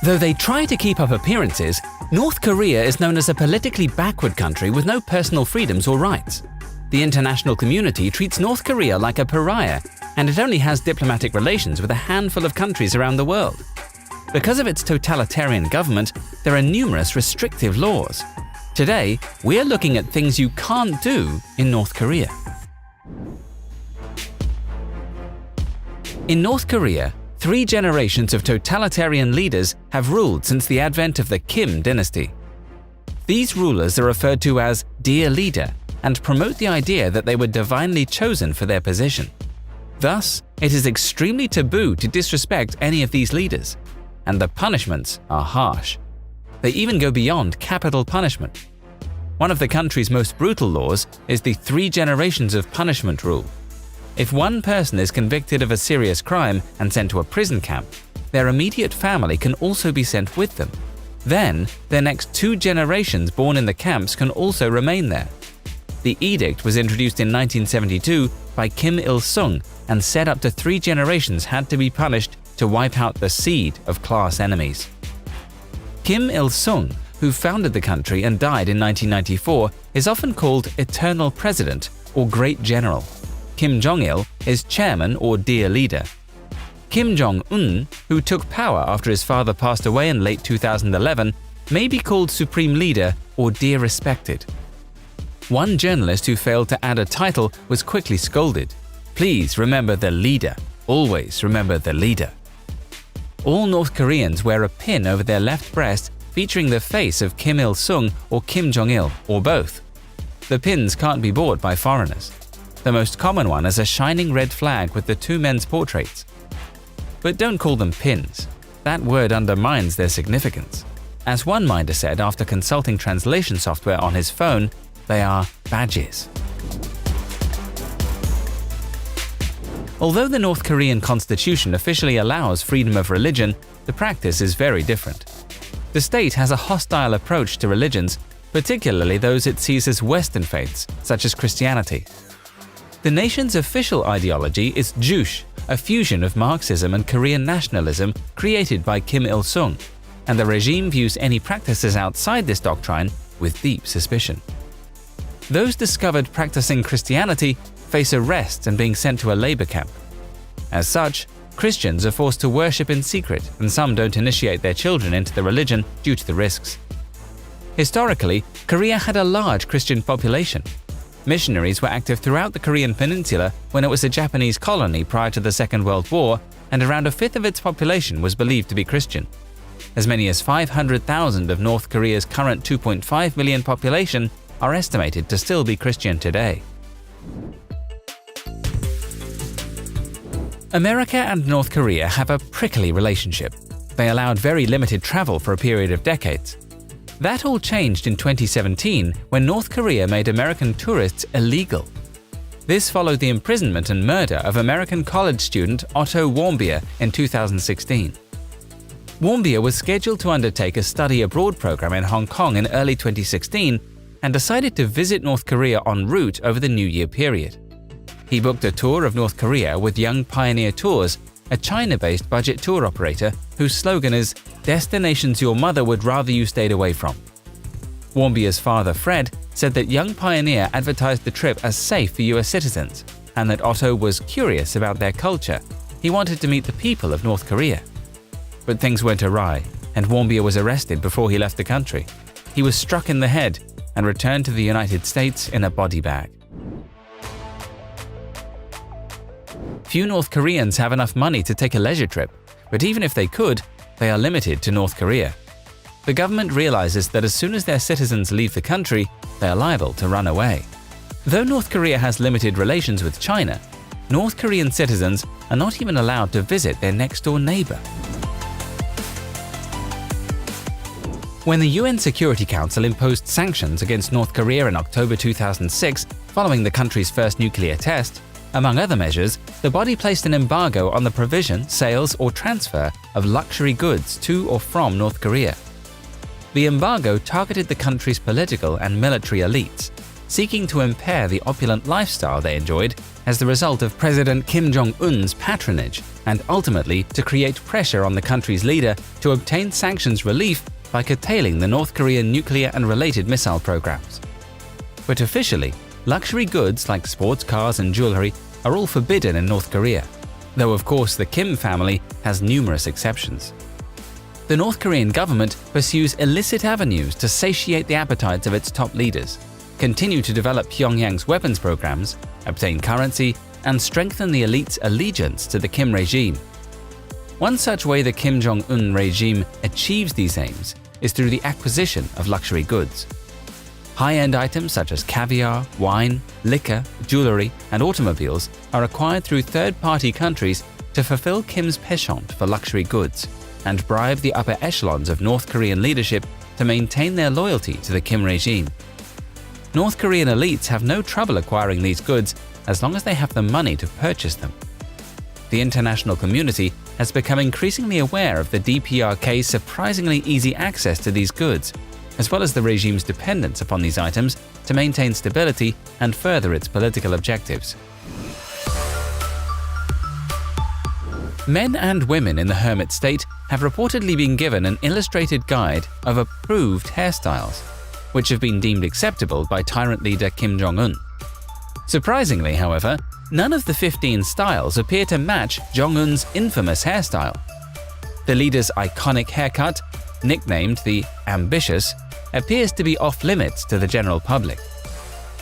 Though they try to keep up appearances, North Korea is known as a politically backward country with no personal freedoms or rights. The international community treats North Korea like a pariah, and it only has diplomatic relations with a handful of countries around the world. Because of its totalitarian government, there are numerous restrictive laws. Today, we're looking at things you can't do in North Korea. In North Korea, 3 generations of totalitarian leaders have ruled since the advent of the Kim dynasty. These rulers are referred to as "dear leader" and promote the idea that they were divinely chosen for their position. Thus, it is extremely taboo to disrespect any of these leaders, and the punishments are harsh. They even go beyond capital punishment. One of the country's most brutal laws is the 3 generations of punishment rule. If one person is convicted of a serious crime and sent to a prison camp, their immediate family can also be sent with them. Then, their next 2 generations born in the camps can also remain there. The edict was introduced in 1972 by Kim Il-sung and said up to 3 generations had to be punished to wipe out the seed of class enemies. Kim Il-sung, who founded the country and died in 1994, is often called Eternal President or Great General. Kim Jong-il is Chairman or Dear Leader. Kim Jong-un, who took power after his father passed away in late 2011, may be called Supreme Leader or Dear Respected. One journalist who failed to add a title was quickly scolded. Please remember the leader. Always remember the leader. All North Koreans wear a pin over their left breast featuring the face of Kim Il-sung or Kim Jong-il, or both. The pins can't be bought by foreigners. The most common one is a shining red flag with the 2 men's portraits. But don't call them pins. That word undermines their significance. As one minder said after consulting translation software on his phone, they are badges. Although the North Korean constitution officially allows freedom of religion, the practice is very different. The state has a hostile approach to religions, particularly those it sees as Western faiths, such as Christianity. The nation's official ideology is Juche, a fusion of Marxism and Korean nationalism created by Kim Il-sung, and the regime views any practices outside this doctrine with deep suspicion. Those discovered practicing Christianity face arrest and being sent to a labor camp. As such, Christians are forced to worship in secret, and some don't initiate their children into the religion due to the risks. Historically, Korea had a large Christian population. Missionaries were active throughout the Korean peninsula when it was a Japanese colony prior to the Second World War, and around 1/5 of its population was believed to be Christian. As many as 500,000 of North Korea's current 2.5 million population are estimated to still be Christian today. America and North Korea have a prickly relationship. They allowed very limited travel for a period of decades. That all changed in 2017 when North Korea made American tourists illegal. This followed the imprisonment and murder of American college student Otto Warmbier in 2016. Warmbier was scheduled to undertake a study abroad program in Hong Kong in early 2016 and decided to visit North Korea en route over the New Year period. He booked a tour of North Korea with Young Pioneer Tours, a China-based budget tour operator whose slogan is "Destinations your mother would rather you stayed away from." Warmbier's father, Fred, said that Young Pioneer advertised the trip as safe for US citizens, and that Otto was curious about their culture. He wanted to meet the people of North Korea. But things went awry, and Warmbier was arrested before he left the country. He was struck in the head and returned to the United States in a body bag. Few North Koreans have enough money to take a leisure trip, but even if they could, they are limited to North Korea. The government realizes that as soon as their citizens leave the country, they are liable to run away. Though North Korea has limited relations with China, North Korean citizens are not even allowed to visit their next-door neighbor. When the UN Security Council imposed sanctions against North Korea in October 2006 following the country's first nuclear test, among other measures, the body placed an embargo on the provision, sales, or transfer of luxury goods to or from North Korea. The embargo targeted the country's political and military elites, seeking to impair the opulent lifestyle they enjoyed as the result of President Kim Jong-un's patronage, and ultimately to create pressure on the country's leader to obtain sanctions relief by curtailing the North Korean nuclear and related missile programs. But officially, luxury goods like sports cars and jewelry are all forbidden in North Korea, though of course the Kim family has numerous exceptions. The North Korean government pursues illicit avenues to satiate the appetites of its top leaders, continue to develop Pyongyang's weapons programs, obtain currency, and strengthen the elite's allegiance to the Kim regime. One such way the Kim Jong-un regime achieves these aims is through the acquisition of luxury goods. High-end items such as caviar, wine, liquor, jewelry, and automobiles are acquired through third-party countries to fulfill Kim's penchant for luxury goods and bribe the upper echelons of North Korean leadership to maintain their loyalty to the Kim regime. North Korean elites have no trouble acquiring these goods as long as they have the money to purchase them. The international community has become increasingly aware of the DPRK's surprisingly easy access to these goods, as well as the regime's dependence upon these items to maintain stability and further its political objectives. Men and women in the hermit state have reportedly been given an illustrated guide of approved hairstyles, which have been deemed acceptable by tyrant leader Kim Jong-un. Surprisingly, however, none of the 15 styles appear to match Jong-un's infamous hairstyle. The leader's iconic haircut, nicknamed the Ambitious, appears to be off-limits to the general public.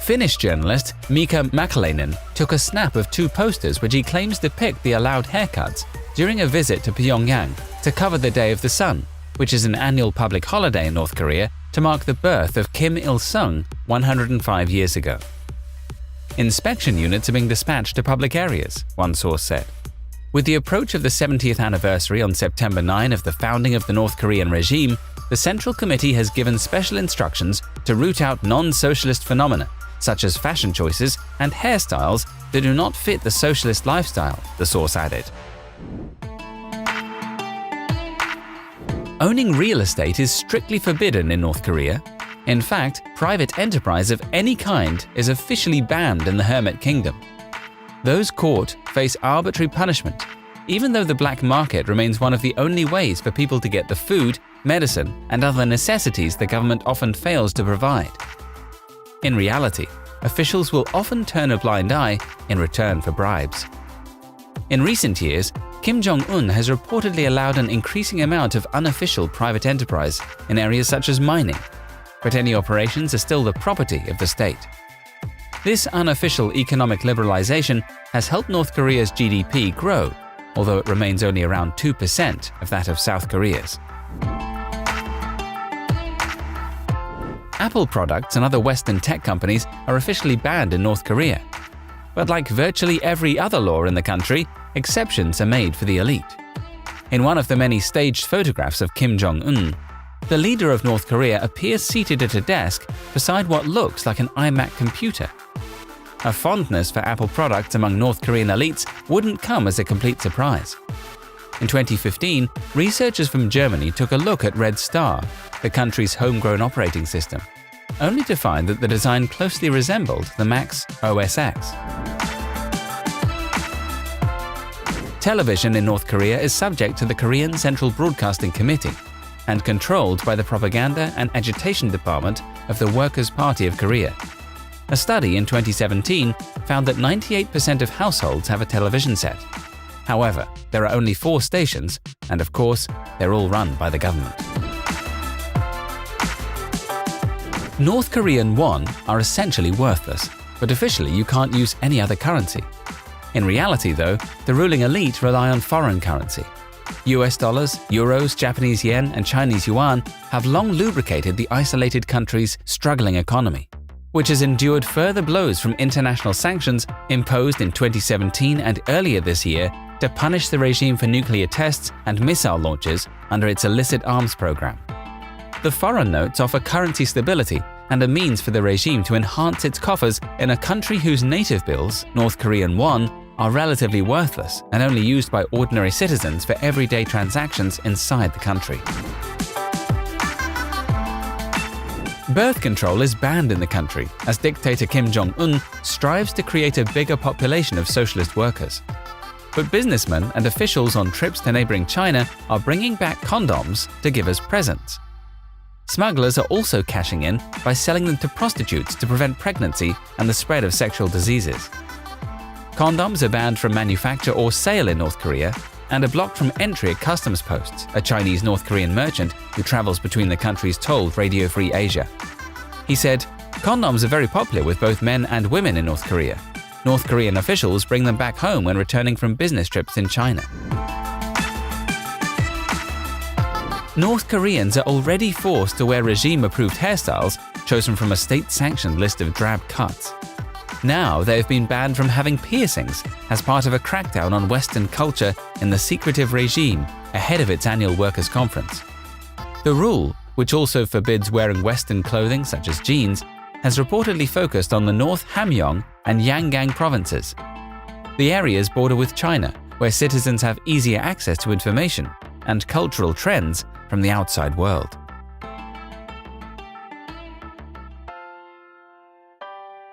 Finnish journalist Mika Mäkeläinen took a snap of two posters which he claims depict the allowed haircuts during a visit to Pyongyang to cover the Day of the Sun, which is an annual public holiday in North Korea to mark the birth of Kim Il-sung 105 years ago. Inspection units are being dispatched to public areas, one source said. With the approach of the 70th anniversary on September 9 of the founding of the North Korean regime, the Central Committee has given special instructions to root out non-socialist phenomena, such as fashion choices and hairstyles that do not fit the socialist lifestyle, the source added. Owning real estate is strictly forbidden in North Korea. In fact, private enterprise of any kind is officially banned in the Hermit Kingdom. Those caught face arbitrary punishment, even though the black market remains one of the only ways for people to get the food, medicine, and other necessities the government often fails to provide. In reality, officials will often turn a blind eye in return for bribes. In recent years, Kim Jong-un has reportedly allowed an increasing amount of unofficial private enterprise in areas such as mining, but any operations are still the property of the state. This unofficial economic liberalization has helped North Korea's GDP grow, although it remains only around 2% of that of South Korea's. Apple products and other Western tech companies are officially banned in North Korea. But like virtually every other law in the country, exceptions are made for the elite. In one of the many staged photographs of Kim Jong-un, the leader of North Korea appears seated at a desk beside what looks like an iMac computer. A fondness for Apple products among North Korean elites wouldn't come as a complete surprise. In 2015, researchers from Germany took a look at Red Star, the country's homegrown operating system, only to find that the design closely resembled the Mac's OS X. Television in North Korea is subject to the Korean Central Broadcasting Committee and controlled by the Propaganda and Agitation Department of the Workers' Party of Korea. A study in 2017 found that 98% of households have a television set. However, there are only 4 stations, and of course, they're all run by the government. North Korean won are essentially worthless, but officially you can't use any other currency. In reality, though, the ruling elite rely on foreign currency. US dollars, euros, Japanese yen, and Chinese yuan have long lubricated the isolated country's struggling economy, which has endured further blows from international sanctions imposed in 2017 and earlier this year to punish the regime for nuclear tests and missile launches under its illicit arms program. The foreign notes offer currency stability and a means for the regime to enhance its coffers in a country whose native bills, North Korean won, are relatively worthless and only used by ordinary citizens for everyday transactions inside the country. Birth control is banned in the country as dictator Kim Jong-un strives to create a bigger population of socialist workers. But businessmen and officials on trips to neighboring China are bringing back condoms to give as presents. Smugglers are also cashing in by selling them to prostitutes to prevent pregnancy and the spread of sexual diseases. Condoms are banned from manufacture or sale in North Korea and are blocked from entry at customs posts, a Chinese North Korean merchant who travels between the countries told Radio Free Asia. He said, "Condoms are very popular with both men and women in North Korea. North Korean officials bring them back home when returning from business trips in China." North Koreans are already forced to wear regime-approved hairstyles chosen from a state-sanctioned list of drab cuts. Now they have been banned from having piercings as part of a crackdown on Western culture in the secretive regime ahead of its annual workers' conference. The rule, which also forbids wearing Western clothing such as jeans, has reportedly focused on the North Hamgyong and Yangon provinces. The areas border with China, where citizens have easier access to information and cultural trends from the outside world.